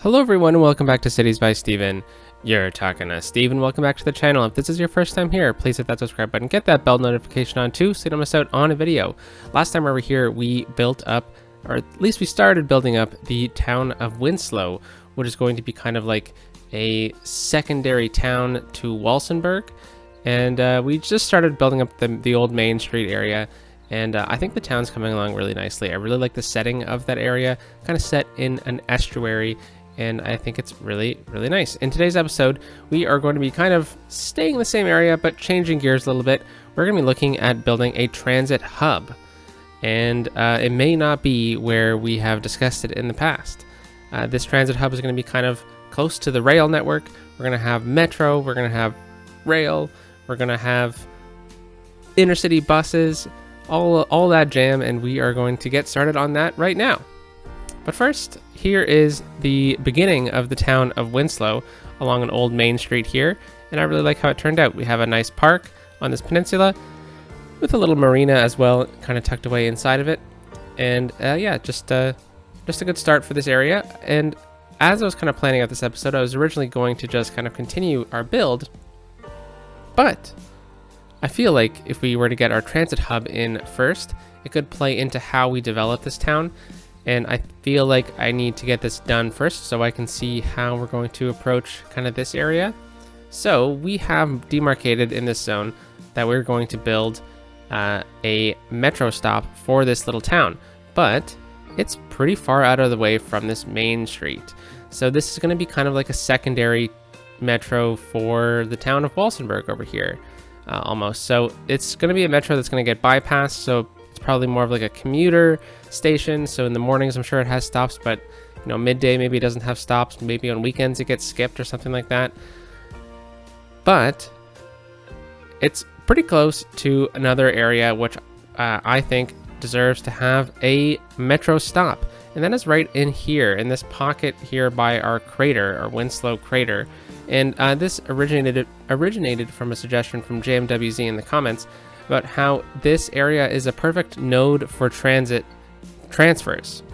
Hello everyone and welcome back to Cities by Steven. You're talking to Steven. Welcome back to the channel. If this is your first time here, please hit that subscribe button, get that bell notification on too so you don't miss out on a video. Last time we were here, we built up, or at least we started building up the town of Winslow, which is going to be kind of like a secondary town to Walsenburg. And we just started building up the old Main Street area. And I think the town's coming along really nicely. I really like the setting of that area, kind of set in an estuary. And I think it's really, really nice. In today's episode, we are going to be kind of staying in the same area, but changing gears a little bit. We're going to be looking at building a transit hub. And it may not be where we have discussed it in the past. This transit hub is going to be kind of close to the rail network. We're going to have metro, we're going to have rail, we're going to have intercity buses, all that jam, and we are going to get started on that right now. But first, here is the beginning of the town of Winslow along an old Main Street here, and I really like how it turned out. We have a nice park on this peninsula with a little marina as well, kind of tucked away inside of it. And yeah, just a good start for this area. And as I was kind of planning out this episode, I was originally going to just kind of continue our build, but I feel like if we were to get our transit hub in first, it could play into how we develop this town. And I feel like I need to get this done first so I can see how we're going to approach kind of this area. So we have demarcated in this zone that we're going to build a metro stop for this little town, but it's pretty far out of the way from this main street. So this is going to be kind of like a secondary metro for the town of Walsenburg over here, almost. So it's going to be a metro that's going to get bypassed. So it's probably more of like a commuter station. So in the mornings, I'm sure it has stops, but you know, midday, maybe it doesn't have stops. Maybe on weekends it gets skipped or something like that. But it's pretty close to another area, which I think deserves to have a metro stop. And that is right in here, in this pocket here by our crater, our Winslow crater. And this originated from a suggestion from JMWZ in the comments about how this area is a perfect node for transit transfers.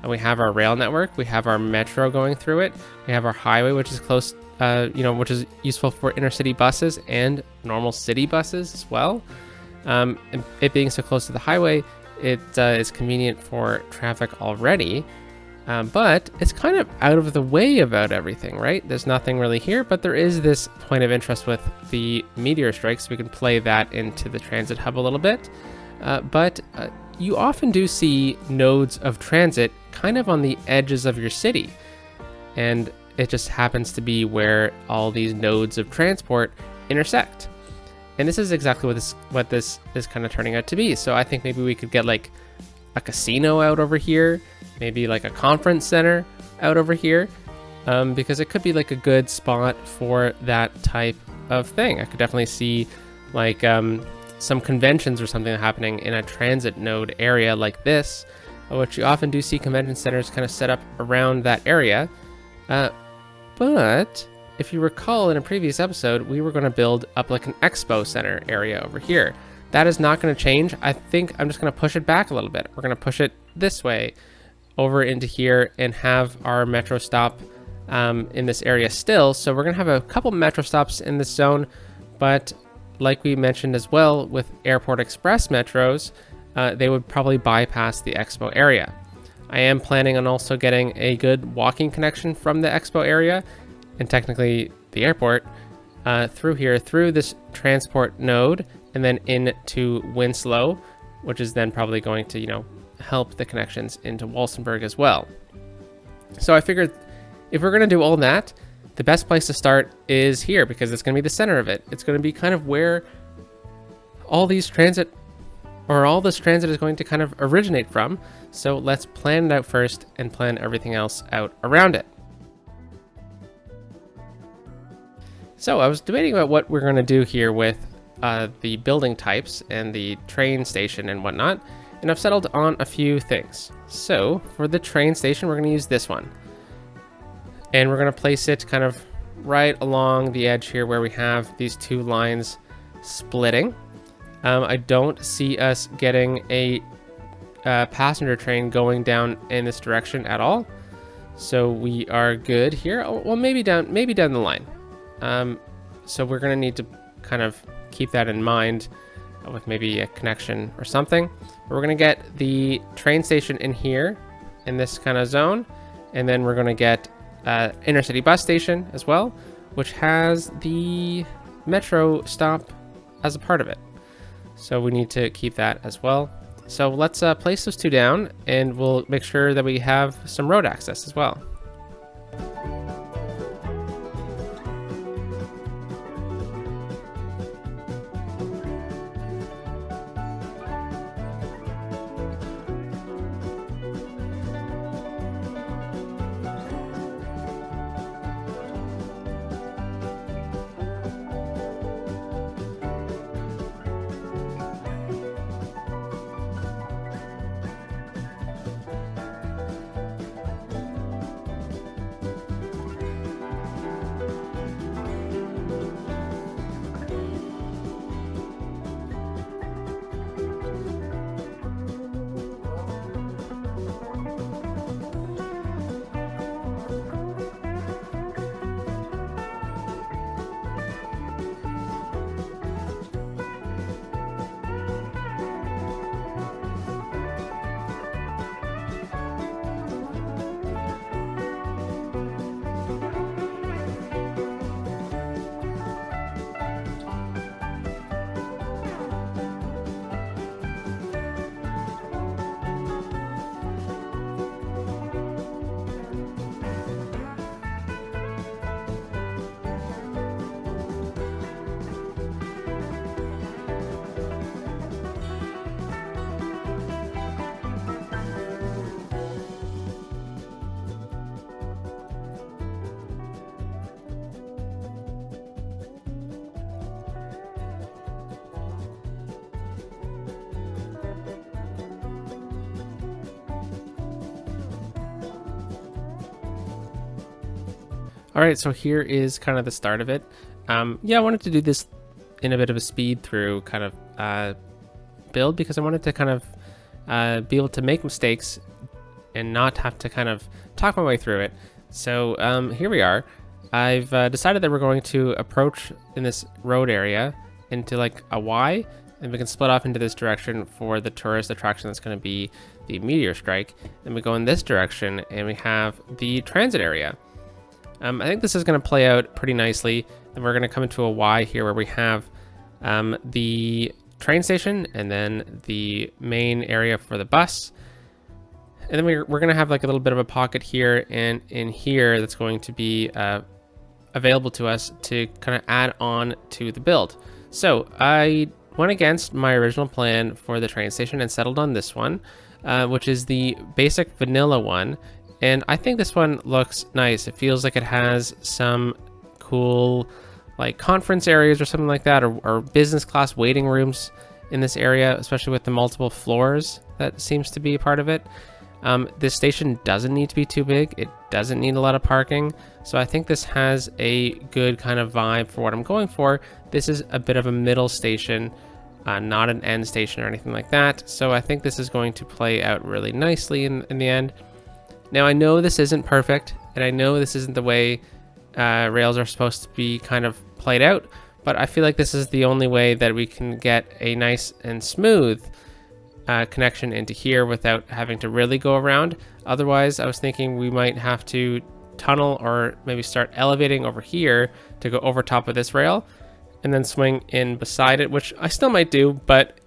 And we have our rail network, we have our metro going through it, we have our highway, which is close, which is useful for intercity buses and normal city buses as well. And it being so close to the highway, it is convenient for traffic already, but it's kind of out of the way about everything, right? There's nothing really here, but there is this point of interest with the meteor strikes. We can play that into the transit hub a little bit, but you often do see nodes of transit kind of on the edges of your city, and it just happens to be where all these nodes of transport intersect. And this is exactly what this is kind of turning out to be. So I think maybe we could get like a casino out over here, maybe like a conference center out over here, because it could be like a good spot for that type of thing. I could definitely see like some conventions or something happening in a transit node area like this, which you often do see convention centers kind of set up around that area. But if you recall in a previous episode, we were going to build up like an expo center area over here. That is not going to change. I think I'm just going to push it back a little bit. We're going to push it this way over into here and have our metro stop in this area still. So we're going to have a couple metro stops in this zone, but like we mentioned as well with Airport Express metros, they would probably bypass the expo area. I am planning on also getting a good walking connection from the expo area and technically the airport through here, through this transport node, and then into Winslow, which is then probably going to, you know, help the connections into Walsenburg as well. So I figured if we're going to do all that, the best place to start is here because it's going to be the center of it. It's going to be kind of where all this transit is going to kind of originate from. So let's plan it out first and plan everything else out around it. So I was debating about what we're going to do here with the building types and the train station and whatnot, and I've settled on a few things. So for the train station, we're going to use this one. And we're going to place it kind of right along the edge here where we have these two lines splitting. I don't see us getting a passenger train going down in this direction at all. So we are good here. Oh, well, maybe down the line. So we're gonna need to kind of keep that in mind with maybe a connection or something. We're gonna get the train station in here in this kind of zone, and then we're gonna get inner city bus station as well, which has the metro stop as a part of it. So we need to keep that as well. So let's place those two down, and we'll make sure that we have some road access as well. All right, so here is kind of the start of it. Yeah, I wanted to do this in a bit of a speed through kind of build, because I wanted to kind of be able to make mistakes and not have to kind of talk my way through it. So here we are. I've decided that we're going to approach in this road area into like a Y, and we can split off into this direction for the tourist attraction that's going to be the meteor strike. Then we go in this direction and we have the transit area. I think this is going to play out pretty nicely. Then we're going to come into a Y here where we have the train station and then the main area for the bus. And then we're going to have like a little bit of a pocket here and in here that's going to be available to us to kind of add on to the build. So I went against my original plan for the train station and settled on this one, which is the basic vanilla one. And I think this one looks nice. It feels like it has some cool like conference areas or something like that, or business class waiting rooms in this area, especially with the multiple floors that seems to be a part of it. This station doesn't need to be too big. It doesn't need a lot of parking. So I think this has a good kind of vibe for what I'm going for. This is a bit of a middle station, not an end station or anything like that. So I think this is going to play out really nicely in the end. Now I know this isn't perfect, and I know this isn't the way rails are supposed to be kind of played out, but I feel like this is the only way that we can get a nice and smooth connection into here without having to really go around. Otherwise, I was thinking we might have to tunnel or maybe start elevating over here to go over top of this rail and then swing in beside it, which I still might do, but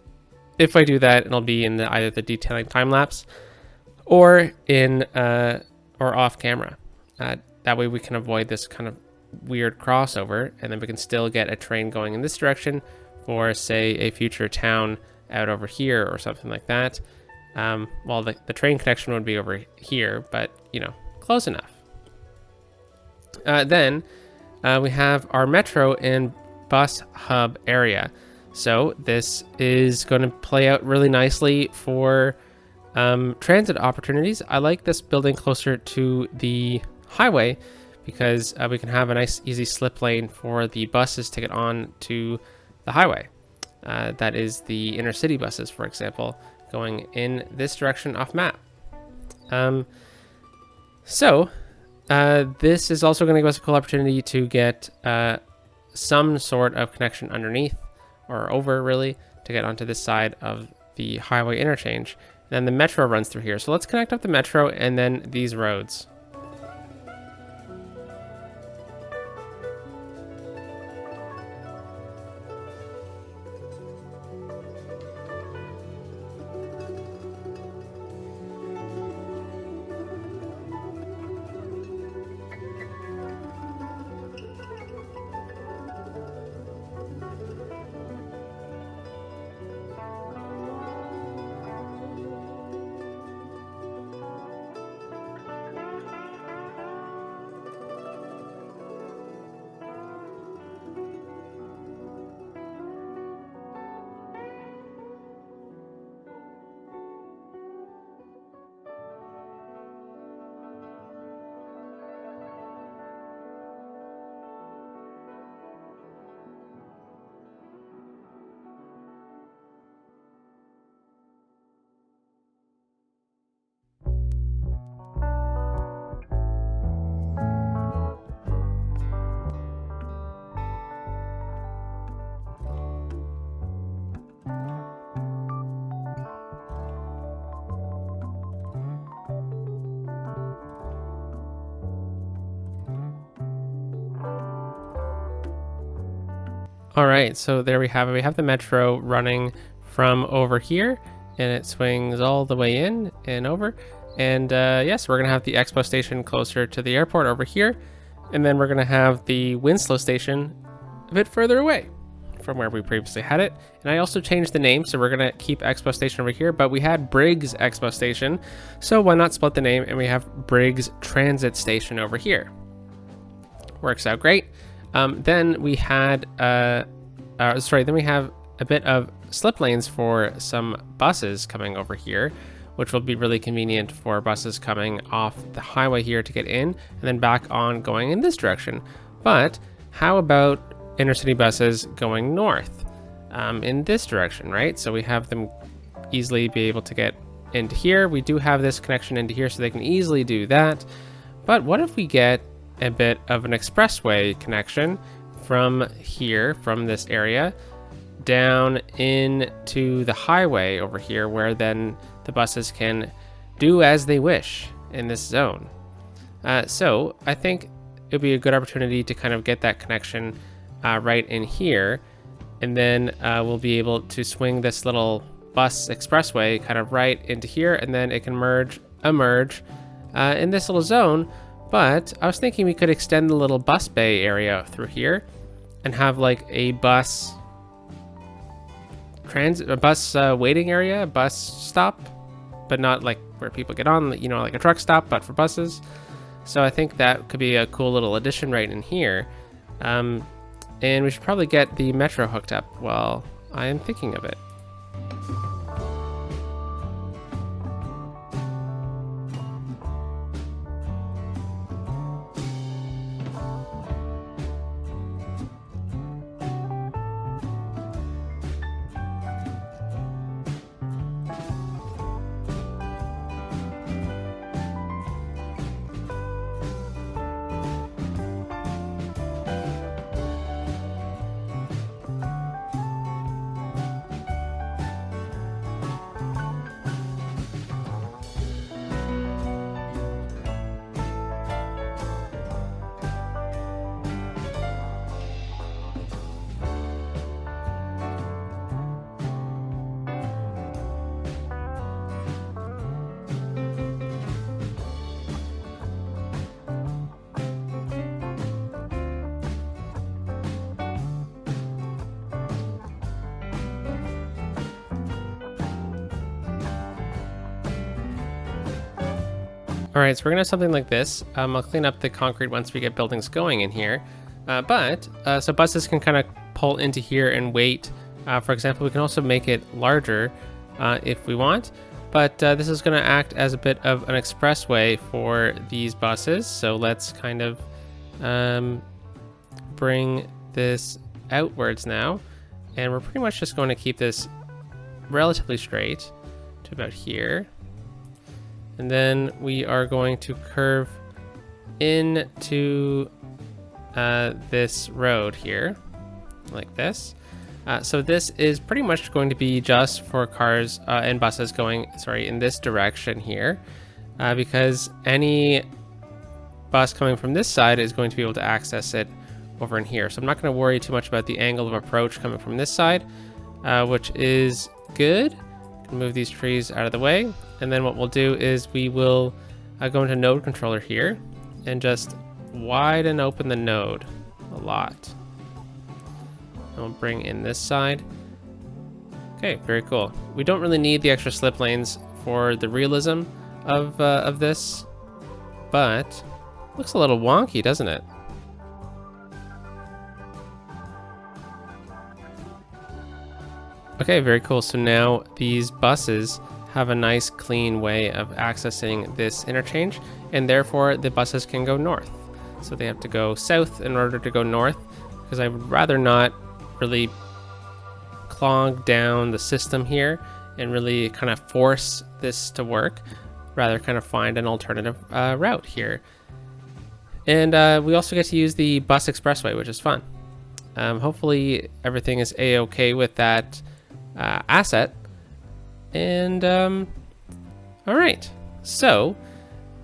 if I do that, it'll be in either the detailing time lapse or in or off camera. That way we can avoid this kind of weird crossover, and then we can still get a train going in this direction for, say, a future town out over here or something like that. Well, the train connection would be over here, but you know, close enough. Then we have our metro and bus hub area. So this is going to play out really nicely for transit opportunities. I like this building closer to the highway because we can have a nice easy slip lane for the buses to get on to the highway. That is the inner city buses, for example, going in this direction off map. So this is also going to give us a cool opportunity to get some sort of connection underneath or over, really, to get onto this side of the highway interchange. And then the metro runs through here. So let's connect up the metro and then these roads. All right, so there we have it. We have the metro running from over here, and it swings all the way in and over. And yes, we're gonna have the expo station closer to the airport over here, and then we're gonna have the Winslow station a bit further away from where we previously had it. And I also changed the name, so we're gonna keep expo station over here, but we had Briggs Expo Station, so why not split the name and we have Briggs Transit Station over here. Works out great. Then we had then we have a bit of slip lanes for some buses coming over here, which will be really convenient for buses coming off the highway here to get in and then back on going in this direction. But how about intercity buses going north in this direction, right? So we have them easily be able to get into here. We do have this connection into here, so they can easily do that. But what if we get a bit of an expressway connection from here, from this area, down into the highway over here, where then the buses can do as they wish in this zone. So I think it would be a good opportunity to kind of get that connection right in here, and then we'll be able to swing this little bus expressway kind of right into here, and then it can emerge in this little zone. But I was thinking we could extend the little bus bay area through here and have like a bus waiting area, a bus stop, but not like where people get on, you know, like a truck stop, but for buses. So I think that could be a cool little addition right in here. And we should probably get the metro hooked up while I am thinking of it. All right, so we're gonna have something like this. I'll clean up the concrete once we get buildings going in here. So buses can kind of pull into here and wait. For example, we can also make it larger if we want. But this is gonna act as a bit of an expressway for these buses. So let's kind of bring this outwards now. And we're pretty much just going to keep this relatively straight to about here. And then we are going to curve into this road here, like this. So this is pretty much going to be just for cars and buses going, in this direction here, because any bus coming from this side is going to be able to access it over in here. So I'm not going to worry too much about the angle of approach coming from this side, which is good. Move these trees out of the way. And then what we'll do is we will go into node controller here and just widen open the node a lot. And we'll bring in this side. Okay, very cool. We don't really need the extra slip lanes for the realism of this, but looks a little wonky, doesn't it? Okay, very cool. So now these buses have a nice clean way of accessing this interchange, and therefore the buses can go north. So they have to go south in order to go north, because I would rather not really clog down the system here and really kind of force this to work, rather kind of find an alternative route here. And we also get to use the bus expressway, which is fun. Hopefully everything is a-okay with that asset. And all right, so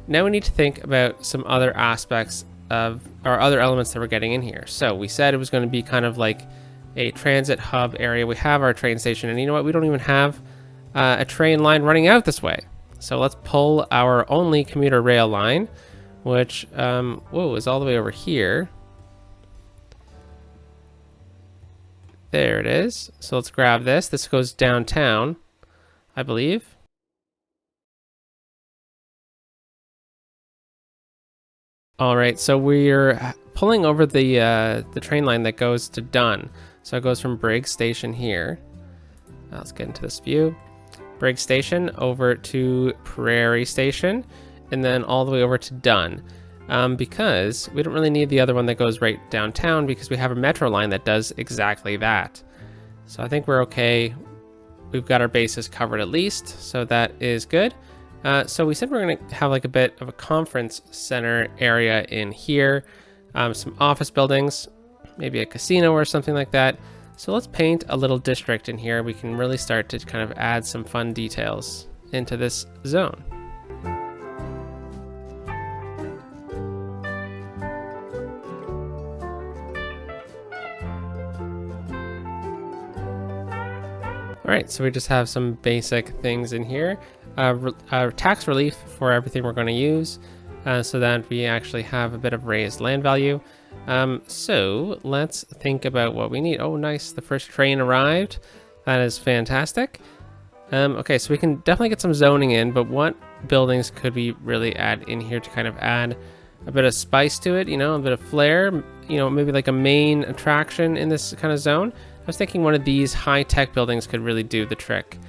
now we need to think about some other aspects of our other elements that we're getting in here. So we said it was going to be kind of like a transit hub area. We have our train station, and you know what, we don't even have a train line running out this way. So let's pull our only commuter rail line, which whoa, is all the way over here. There it is. So let's grab this. This goes downtown, I believe. All right, so we're pulling over the train line that goes to Dunn. So it goes from Briggs Station here. Let's get into this view. Briggs Station over to Prairie Station, and then all the way over to Dunn. Because we don't really need the other one that goes right downtown, because we have a metro line that does exactly that. So I think we're okay. We've got our bases covered at least, so that is good. So we said we're going to have like a bit of a conference center area in here, some office buildings, maybe a casino or something like that. So let's paint a little district in here. We can really start to kind of add some fun details into this zone. All right, so we just have some basic things in here. Tax relief for everything we're going to use, so that we actually have a bit of raised land value. So let's think about what we need. Oh, nice, the first train arrived. That is fantastic. Okay, so we can definitely get some zoning in, but what buildings could we really add in here to kind of add a bit of spice to it, you know, a bit of flair, you know, maybe like a main attraction in this kind of zone? I was thinking one of these high-tech buildings could really do the trick.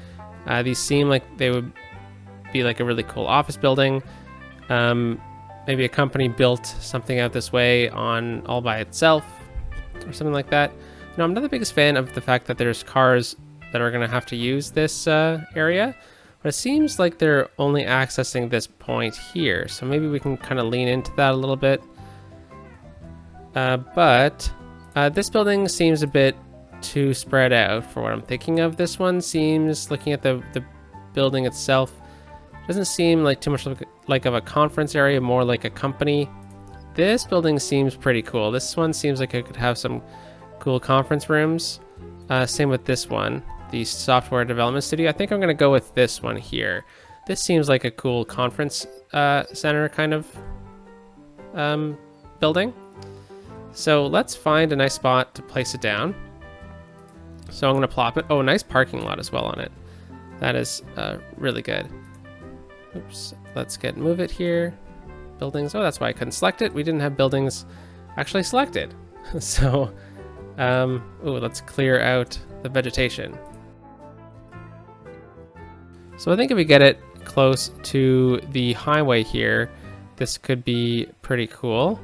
These seem like they would be like a really cool office building. Maybe a company built something out this way on all by itself or something like that. No, I'm not the biggest fan of the fact that there's cars that are going to have to use this area, but it seems like they're only accessing this point here. So maybe we can kind of lean into that a little bit. But this building seems a bit too spread out for what I'm thinking of. This one seems, looking at the building itself, doesn't seem like too much like of a conference area, more like a company. This building seems pretty cool. This one seems like it could have some cool conference rooms. Same with this one, the software development studio. I think I'm gonna go with this one here. This seems like a cool conference center kind of building. So let's find a nice spot to place it down. So I'm going to plop it. Oh, nice parking lot as well on it. That is really good. Oops. Let's move it here. Buildings. Oh, that's why I couldn't select it. We didn't have buildings actually selected. So, oh, let's clear out the vegetation. So I think if we get it close to the highway here, this could be pretty cool.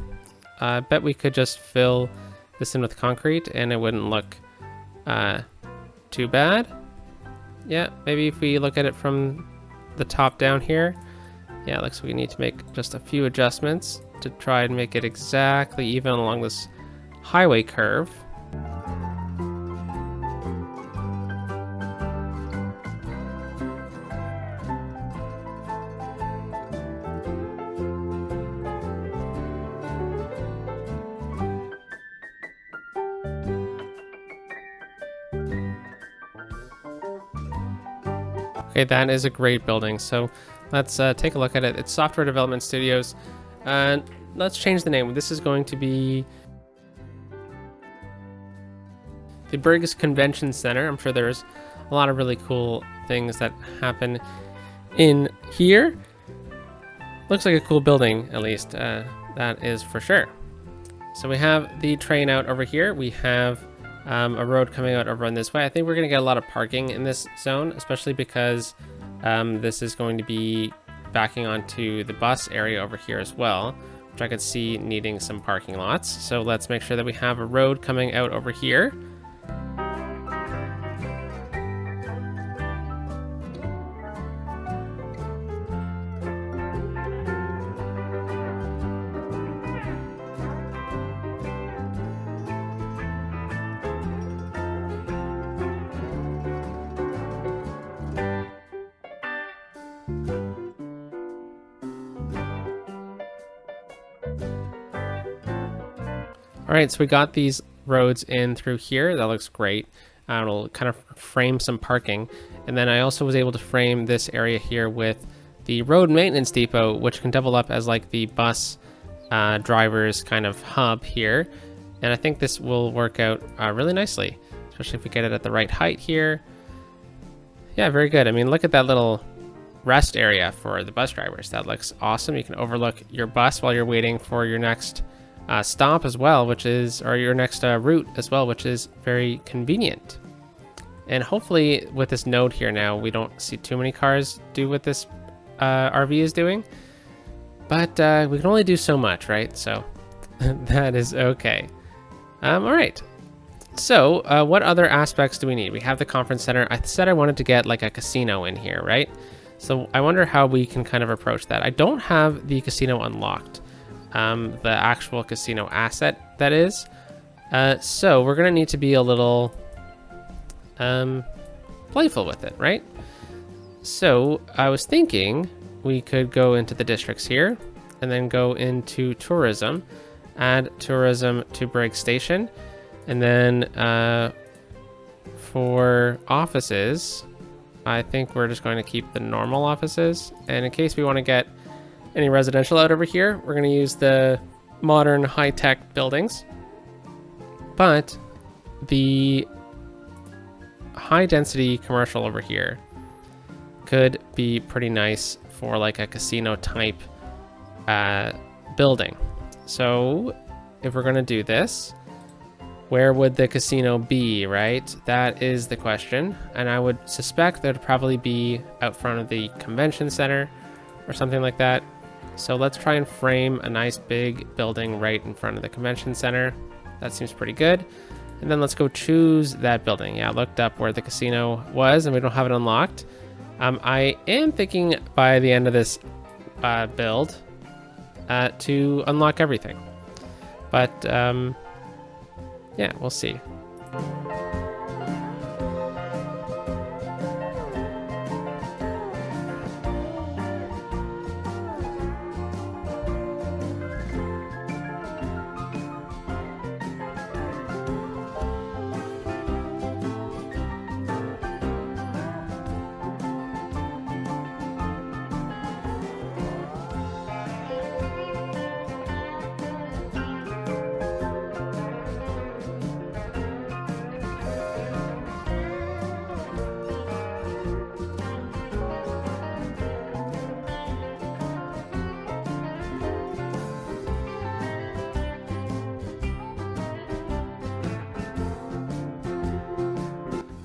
I bet we could just fill this in with concrete and it wouldn't look too bad. Yeah, maybe if we look at it from the top down here, Yeah, it looks like we need to make just a few adjustments to try and make it exactly even along this highway curve. Okay, that is a great building. So let's take a look at it. It's Software Development Studios. And let's change the name. This is going to be the Briggs Convention Center. I'm sure there's a lot of really cool things that happen in here. Looks like a cool building, at least. That is for sure. So we have the train out over here. We have a road coming out over on this way. I think we're going to get a lot of parking in this zone, especially because this is going to be backing onto the bus area over here as well, which I could see needing some parking lots. So let's make sure that we have a road coming out over here. All right, so we got these roads in through here. That looks great. It'll kind of frame some parking. And then I also was able to frame this area here with the road maintenance depot, which can double up as like the bus driver's kind of hub here. And I think this will work out really nicely, especially if we get it at the right height here. Yeah, very good. I mean, look at that little rest area for the bus drivers. That looks awesome. You can overlook your bus while you're waiting for your next stop as well, which is, or your next route as well, which is very convenient. And hopefully with this node here now, we don't see too many cars do what this RV is doing, but we can only do so much, right? So that is okay. All right. So what other aspects do we need? We have the conference center. I said I wanted to get like a casino in here, right? So I wonder how we can kind of approach that. I don't have the casino unlocked. The actual casino asset, that is. So we're gonna need to be a little playful with it, right? So I was thinking we could go into the districts here and then go into tourism, add tourism to Briggs Station, and then for offices, I think we're just going to keep the normal offices, and in case we want to get any residential out over here, we're going to use the modern high-tech buildings. But the high-density commercial over here could be pretty nice for like a casino type building. So if we're going to do this, where would the casino be, right? That is the question. And I would suspect that it'd probably be out front of the convention center or something like that. So let's try and frame a nice big building right in front of the convention center. That seems pretty good. And then let's go choose that building. Yeah, I looked up where the casino was and we don't have it unlocked. I am thinking by the end of this build to unlock everything. But yeah, we'll see.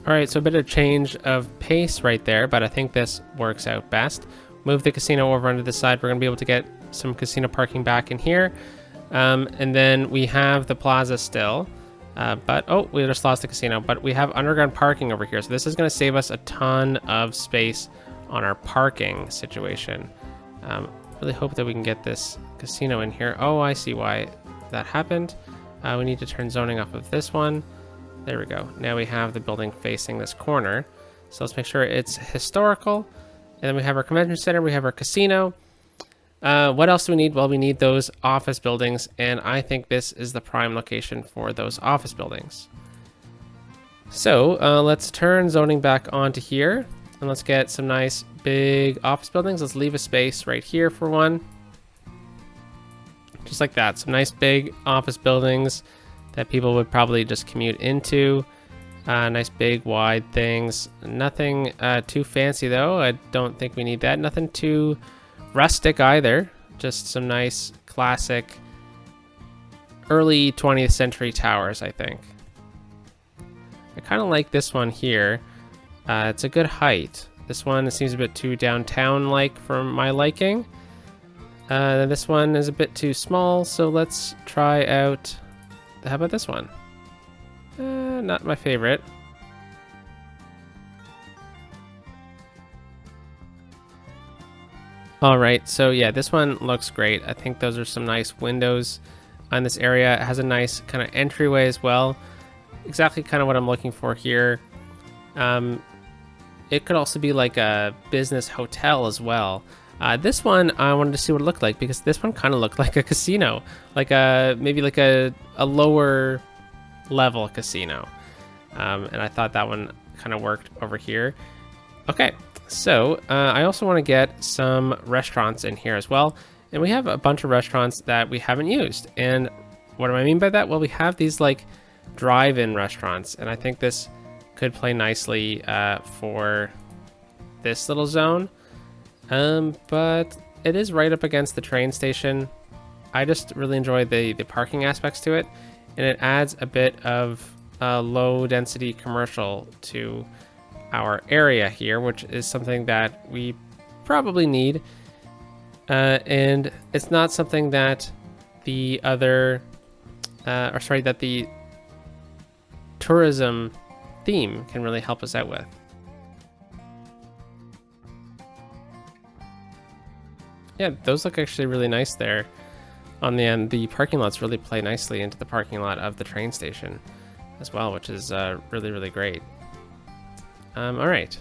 All right, so a bit of change of pace right there, but I think this works out best. Move the casino over onto this side. We're gonna be able to get some casino parking back in here. And then we have the plaza still, but, oh, we just lost the casino, but we have underground parking over here. So this is gonna save us a ton of space on our parking situation. Really hope that we can get this casino in here. Oh, I see why that happened. We need to turn zoning off of this one. There we go. Now we have the building facing this corner. So let's make sure it's historical. And then we have our convention center. We have our casino. What else do we need? Well, we need those office buildings. And I think this is the prime location for those office buildings. So let's turn zoning back onto here. And let's get some nice big office buildings. Let's leave a space right here for one. Just like that. Some nice big office buildings that people would probably just commute into. Nice big wide things. Nothing too fancy though. I don't think we need that. Nothing too rustic either. Just some nice classic early 20th century towers, I think. I kind of like this one here. It's a good height. This one seems a bit too downtown-like for my liking. This one is a bit too small, so let's try out... How about this one? Not my favorite. Alright, so yeah, this one looks great. I think those are some nice windows on this area. It has a nice kind of entryway as well. Exactly kind of what I'm looking for here. It could also be like a business hotel as well. This one I wanted to see what it looked like because this one kind of looked like a casino, like maybe like a lower level casino, and I thought that one kind of worked over here. Okay, so I also want to get some restaurants in here as well, and we have a bunch of restaurants that we haven't used. And what do I mean by that? Well, we have these like drive-in restaurants, and I think this could play nicely for this little zone. But it is right up against the train station. I just really enjoy the parking aspects to it, and it adds a bit of low density commercial to our area here, which is something that we probably need. And it's not something that the other, that the tourism theme can really help us out with. Yeah, those look actually really nice there on the end. The parking lots really play nicely into the parking lot of the train station as well, which is really, really great. All right,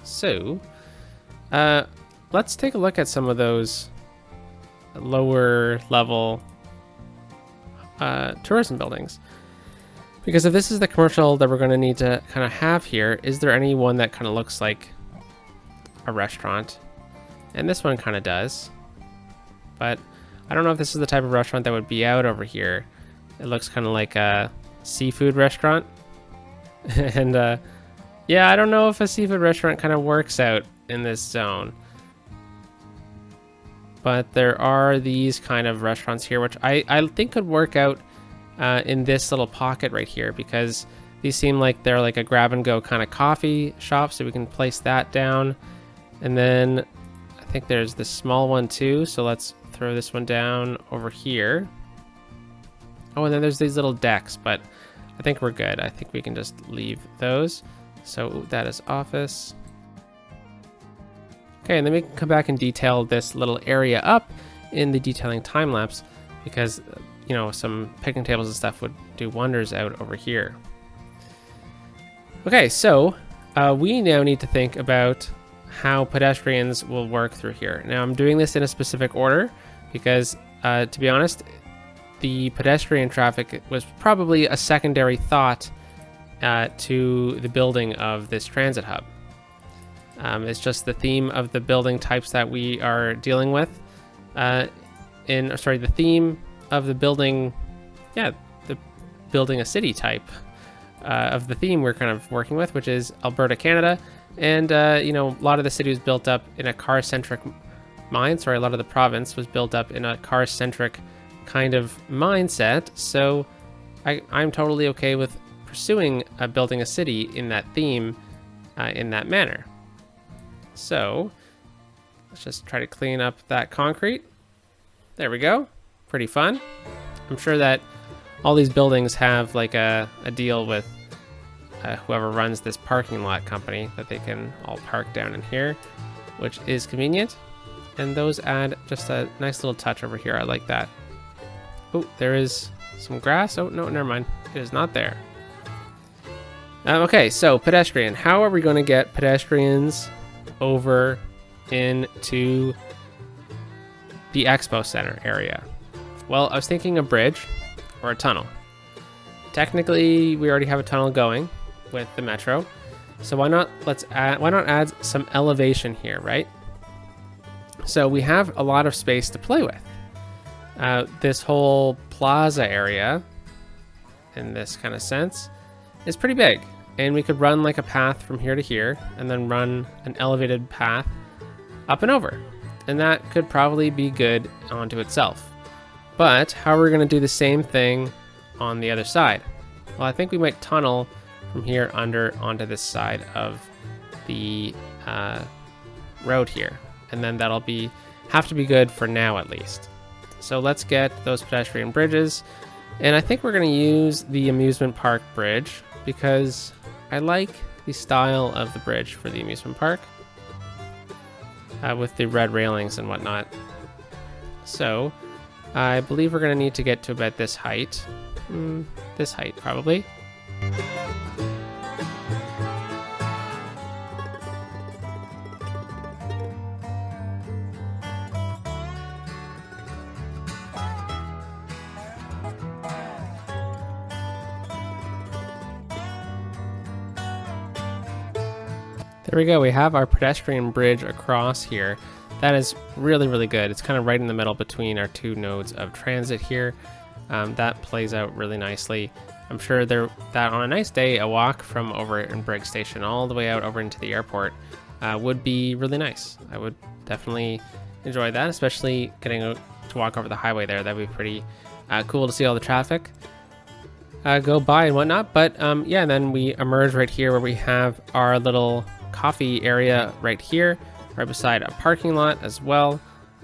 so let's take a look at some of those lower level tourism buildings. Because if this is the commercial that we're going to need to kind of have here, is there any one that kind of looks like a restaurant? And this one kind of does. But I don't know if this is the type of restaurant that would be out over here. It looks kind of like a seafood restaurant. And yeah, I don't know if a seafood restaurant kind of works out in this zone. But there are these kind of restaurants here, which I think could work out in this little pocket right here, because these seem like they're like a grab and go kind of coffee shop, so we can place that down. And then I think there's this small one too, so let's throw this one down over here. Oh, and then there's these little decks, but I think we're good. I think we can just leave those. So that is office. Okay, and then we can come back and detail this little area up in the detailing time lapse, because you know, some picnic tables and stuff would do wonders out over here. Okay, so we now need to think about how pedestrians will work through here. Now, I'm doing this in a specific order because, to be honest, the pedestrian traffic was probably a secondary thought to the building of this transit hub. It's just the theme of the building types that we are dealing with. The theme of the building, the building a city type of the theme we're kind of working with, which is Alberta, Canada. And, you know, a lot of the city was built up in a car-centric mind. A lot of the province was built up in a car-centric kind of mindset. So I'm totally okay with pursuing building a city in that theme, in that manner. So let's just try to clean up that concrete. There we go. Pretty fun. I'm sure that all these buildings have like a deal with whoever runs this parking lot company, that they can all park down in here, which is convenient. and those add just a nice little touch over here. I like that. Oh, there is some grass. Oh, no, never mind. It is not there. Okay, so pedestrian. How are we going to get pedestrians over into the expo center area? Well, I was thinking a bridge or a tunnel. Technically, we already have a tunnel going with the metro, so why not add some elevation here, right? So we have a lot of space to play with. This whole plaza area, in this kind of sense, is pretty big, and we could run like a path from here to here, and then run an elevated path up and over, and that could probably be good onto itself. But how are we going to do the same thing on the other side? Well, I think we might tunnel from here under onto this side of the road here, and then that'll have to be good for now at least. So let's get those pedestrian bridges, and I think we're going to use the amusement park bridge because I like the style of the bridge for the amusement park with the red railings and whatnot. So I believe we're going to need to get to about this height. This height, probably. There we go. We have our pedestrian bridge across here. That is really, really good. It's kind of right in the middle between our two nodes of transit here. That plays out really nicely. I'm sure that on a nice day, a walk from over in Briggs Station all the way out over into the airport would be really nice. I would definitely enjoy that, especially getting to walk over the highway there. That'd be pretty cool to see all the traffic go by and whatnot. But yeah, and then we emerge right here where we have our little coffee area right here, right beside a parking lot as well.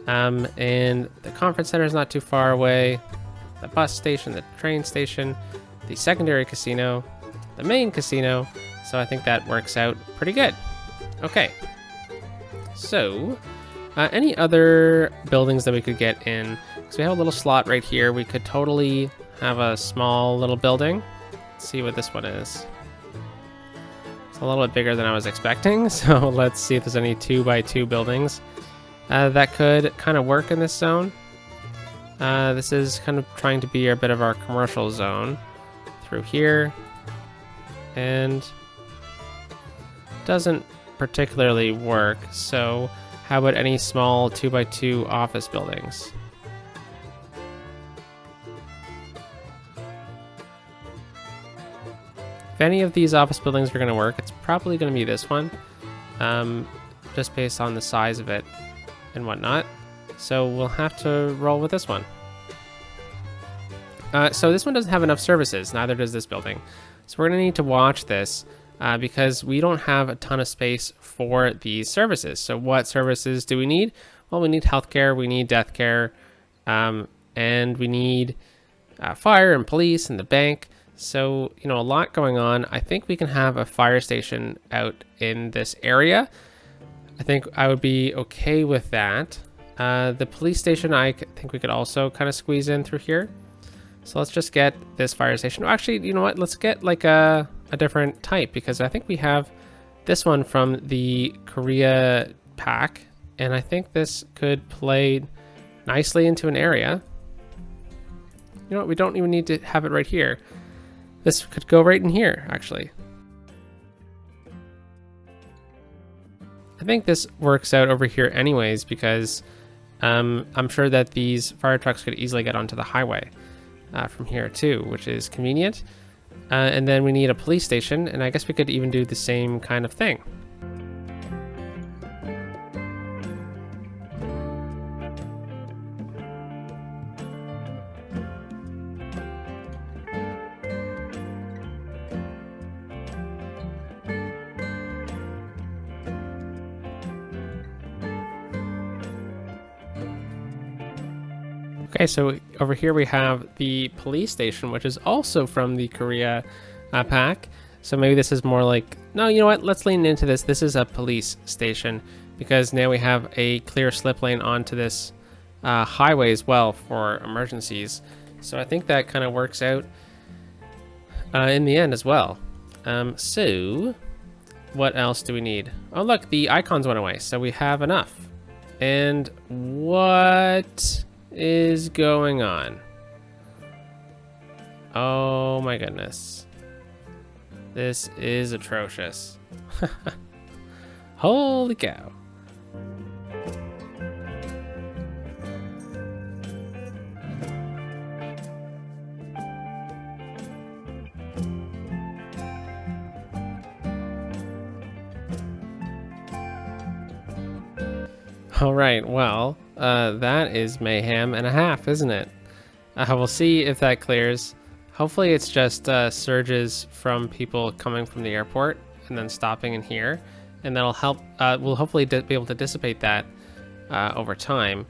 And the conference center is not too far away. The bus station, the train station, the secondary casino, the main casino. So I think that works out pretty good. Okay. So any other buildings that we could get in? Because we have a little slot right here. We could totally have a small little building. Let's see what this one is. It's a little bit bigger than I was expecting. So let's see if there's any 2x2 buildings that could kind of work in this zone. This is kind of trying to be a bit of our commercial zone through here, and doesn't particularly work. So how about any small 2x2 office buildings? If any of these office buildings are going to work, it's probably going to be this one, just based on the size of it and whatnot. So we'll have to roll with this one. So this one doesn't have enough services, neither does this building. So we're going to need to watch this because we don't have a ton of space for these services. So what services do we need? Well, we need healthcare, we need death care, and we need fire and police and the bank. So, you know, a lot going on. I think we can have a fire station out in this area. I think I would be okay with that. The police station, I think we could also kind of squeeze in through here. So let's just get this fire station. Actually, you know what? Let's get like a different type, because I think we have this one from the Korea pack. And I think this could play nicely into an area. You know what? We don't even need to have it right here. This could go right in here, actually. I think this works out over here anyways, because I'm sure that these fire trucks could easily get onto the highway from here too, which is convenient. And then we need a police station, and I guess we could even do the same kind of thing. Okay, so over here we have the police station, which is also from the Korea pack. So maybe this is more like, no, you know what? Let's lean into this. This is a police station because now we have a clear slip lane onto this highway as well for emergencies. So I think that kind of works out in the end as well. So what else do we need? Oh, look, the icons went away, so we have enough. And what is going on? Oh my goodness. This is atrocious. Holy cow. All right, well, that is mayhem and a half, isn't it? We'll see if that clears. Hopefully it's just surges from people coming from the airport and then stopping in here, and that'll help. We'll hopefully be able to dissipate that over time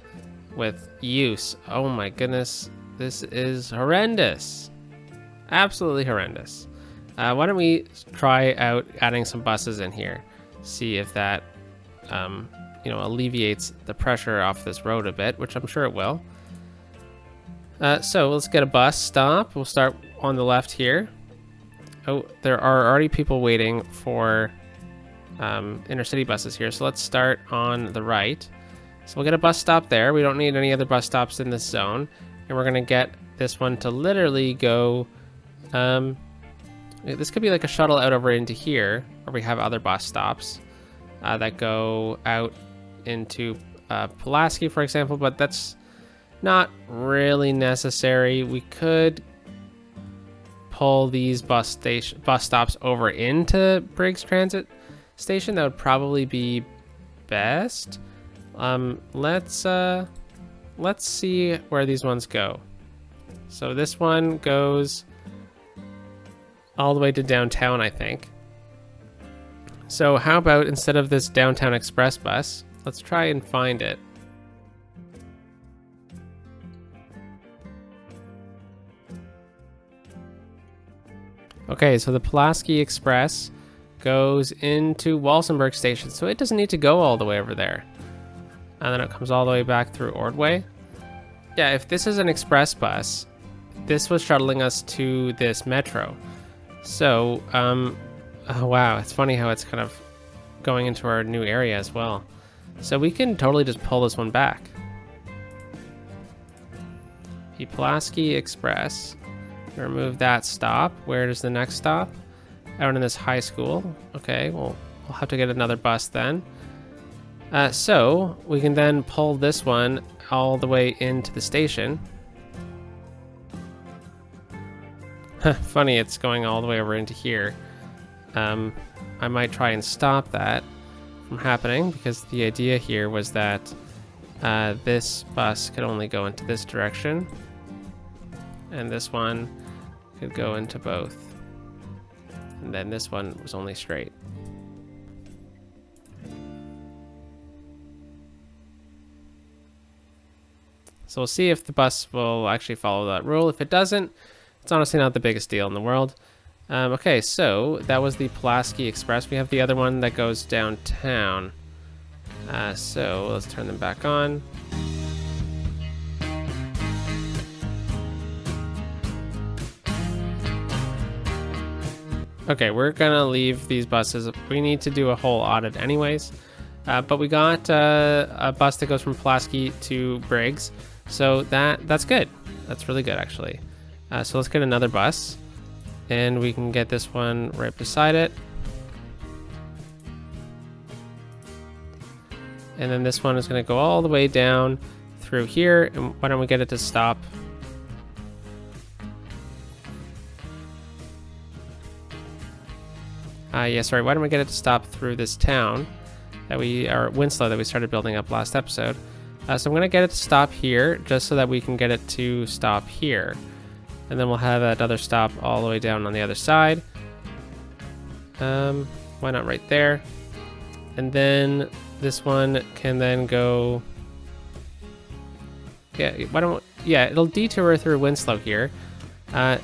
with use. Oh my goodness, this is horrendous. Absolutely horrendous. Why don't we try out adding some buses in here, see if that alleviates the pressure off this road a bit, which I'm sure it will. So let's get a bus stop. We'll start on the left here. Oh, there are already people waiting for intercity buses here. So let's start on the right. So we'll get a bus stop there. We don't need any other bus stops in this zone. And we're going to get this one to literally go... this could be like a shuttle out over into here, where we have other bus stops that go out into Pulaski, for example, but that's not really necessary. We could pull these bus stops over into Briggs Transit Station. That would probably be best. Let's see where these ones go. So this one goes all the way to downtown, I think. So how about instead of this downtown express bus, let's try and find it. Okay, so the Pulaski Express goes into Walsenburg Station, so it doesn't need to go all the way over there. And then it comes all the way back through Ordway. Yeah, if this is an express bus, this was shuttling us to this metro. So, oh wow, it's funny how it's kind of going into our new area as well. So we can totally just pull this one back. The Pulaski Express. Remove that stop. Where does the next stop? Out in this high school. Okay, well, we'll have to get another bus then. So we can then pull this one all the way into the station. Funny, it's going all the way over into here. I might try and stop that from happening, because the idea here was that this bus could only go into this direction, and this one could go into both, and then this one was only straight. So we'll see if the bus will actually follow that rule. If it doesn't, it's honestly not the biggest deal in the world. Okay, so that was the Pulaski Express. We have the other one that goes downtown. So let's turn them back on. Okay, we're gonna leave these buses. We need to do a whole audit anyways. But we got a bus that goes from Pulaski to Briggs. So that's good. That's really good, actually. So let's get another bus. And we can get this one right beside it. And then this one is going to go all the way down through here. And why don't we get it to stop? Yeah, sorry. Why don't we get it to stop through this town that Winslow that we started building up last episode? So I'm going to get it to stop here just so that we can get it to stop here. And then we'll have that other stop all the way down on the other side. Why not right there? And then this one can then go... Yeah, it'll detour through Winslow here.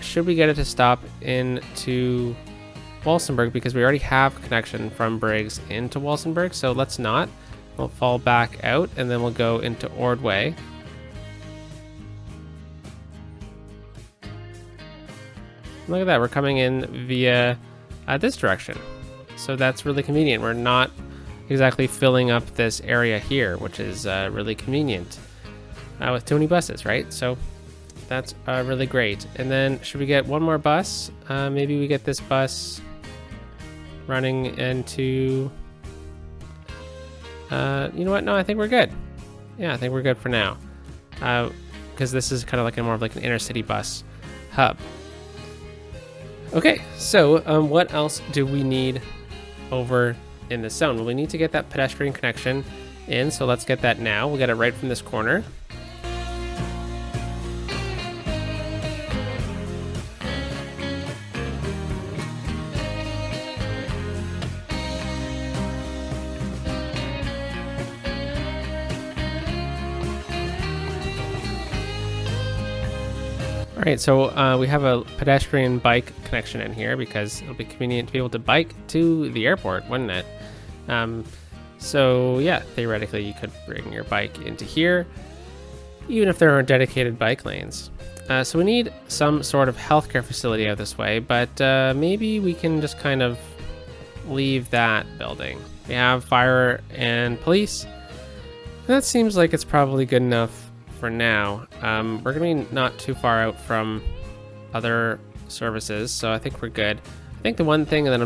Should we get it to stop into Walsenburg, because we already have connection from Briggs into Walsenburg, so let's not. We'll fall back out, and then we'll go into Ordway. Look at that, we're coming in via this direction. So that's really convenient. We're not exactly filling up this area here, which is really convenient with too many buses, right? So that's really great. And then should we get one more bus? Maybe we get this bus running into... you know what? No, I think we're good. Yeah, I think we're good for now. Because this is kind of like more of like an inner city bus hub. Okay, so what else do we need over in this zone? Well, we need to get that pedestrian connection in, so let's get that now. We'll get it right from this corner. Alright, so we have a pedestrian bike connection in here because it'll be convenient to be able to bike to the airport, wouldn't it? So yeah, theoretically you could bring your bike into here, even if there aren't dedicated bike lanes. So we need some sort of healthcare facility out this way, but maybe we can just kind of leave that building. We have fire and police. That seems like it's probably good enough for now. We're gonna be not too far out from other services, so I think we're good. I think the one thing that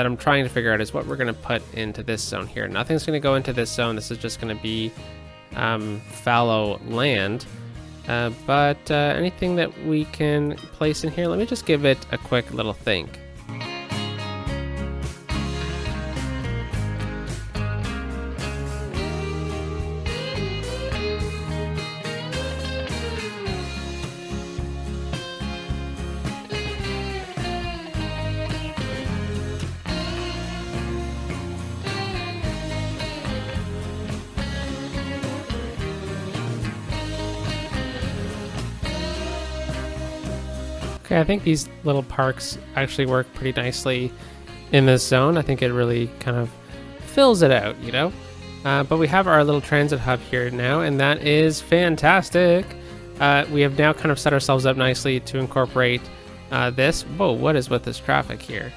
I'm trying to figure out is what we're gonna put into this zone here. Nothing's gonna go into this zone. This is just gonna be fallow land. But anything that we can place in here, let me just give it a quick little think. Okay, I think these little parks actually work pretty nicely in this zone. I think it really kind of fills it out, you know? But we have our little transit hub here now, and that is fantastic. We have now kind of set ourselves up nicely to incorporate this. Whoa, what is with this traffic here?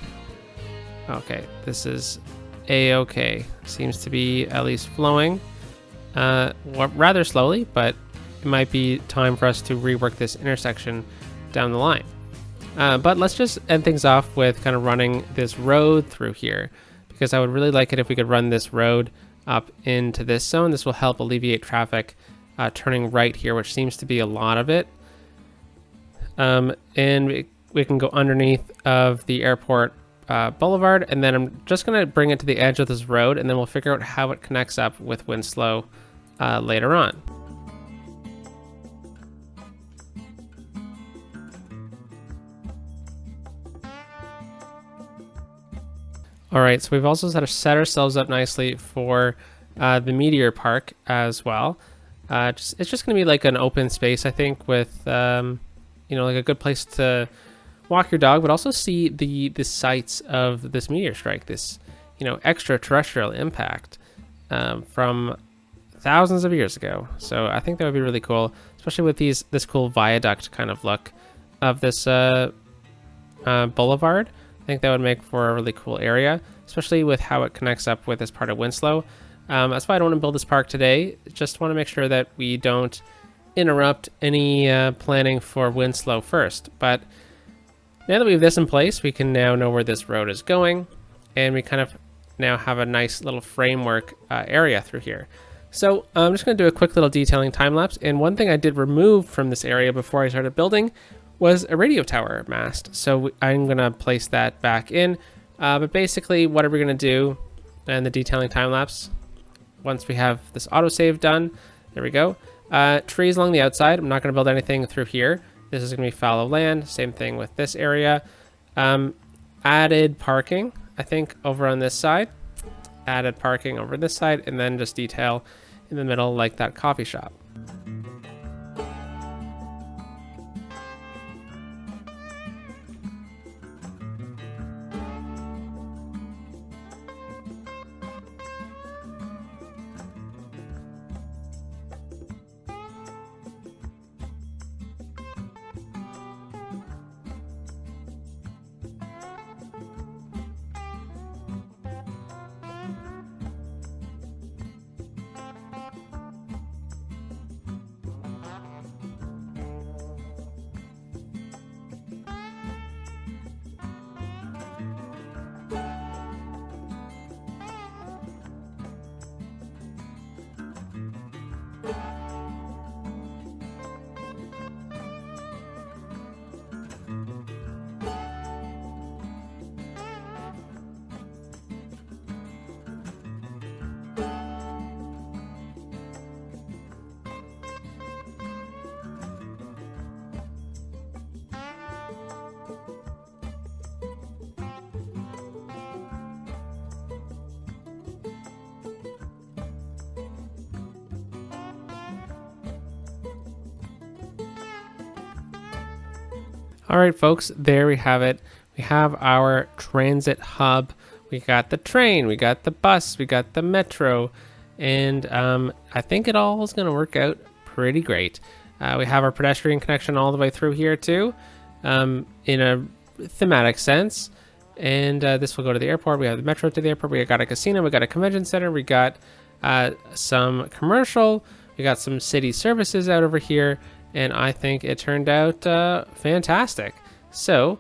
Okay, this is A-okay. Seems to be at least flowing rather slowly, but it might be time for us to rework this intersection down the line. But let's just end things off with kind of running this road through here, because I would really like it if we could run this road up into this zone. This will help alleviate traffic turning right here, which seems to be a lot of it. And we can go underneath of the airport boulevard, and then I'm just going to bring it to the edge of this road, and then we'll figure out how it connects up with Winslow later on. All right, so we've also set ourselves up nicely for the Meteor Park as well. It's just going to be like an open space, I think, with you know, like a good place to walk your dog, but also see the sights of this meteor strike, this, you know, extraterrestrial impact from thousands of years ago. So I think that would be really cool, especially with this cool viaduct kind of look of this boulevard. I think that would make for a really cool area, especially with how it connects up with this part of Winslow. That's why I don't want to build this park today. Just want to make sure that we don't interrupt any planning for Winslow first. But now that we have this in place, we can now know where this road is going, and we kind of now have a nice little framework area through here. So I'm just going to do a quick little detailing time lapse. And one thing I did remove from this area before I started building was a radio tower mast. So I'm going to place that back in. But basically what are we going to do in the detailing time lapse? Once we have this autosave done, there we go. Trees along the outside. I'm not going to build anything through here. This is going to be fallow land. Same thing with this area. Added parking, I think, over on this side. Added parking over this side, and then just detail in the middle like that coffee shop. All right, folks, there we have it. We have our transit hub. We got the train, we got the bus, we got the metro, and I think it all is going to work out pretty great. We have our pedestrian connection all the way through here too, in a thematic sense. And this will go to the airport. We have the metro to the airport. We got a casino. We got a convention center. We got some commercial. We got some city services out over here. And I think it turned out fantastic. So,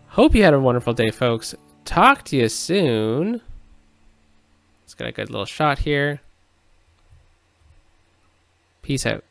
hope you had a wonderful day, folks. Talk to you soon. Let's get a good little shot here. Peace out.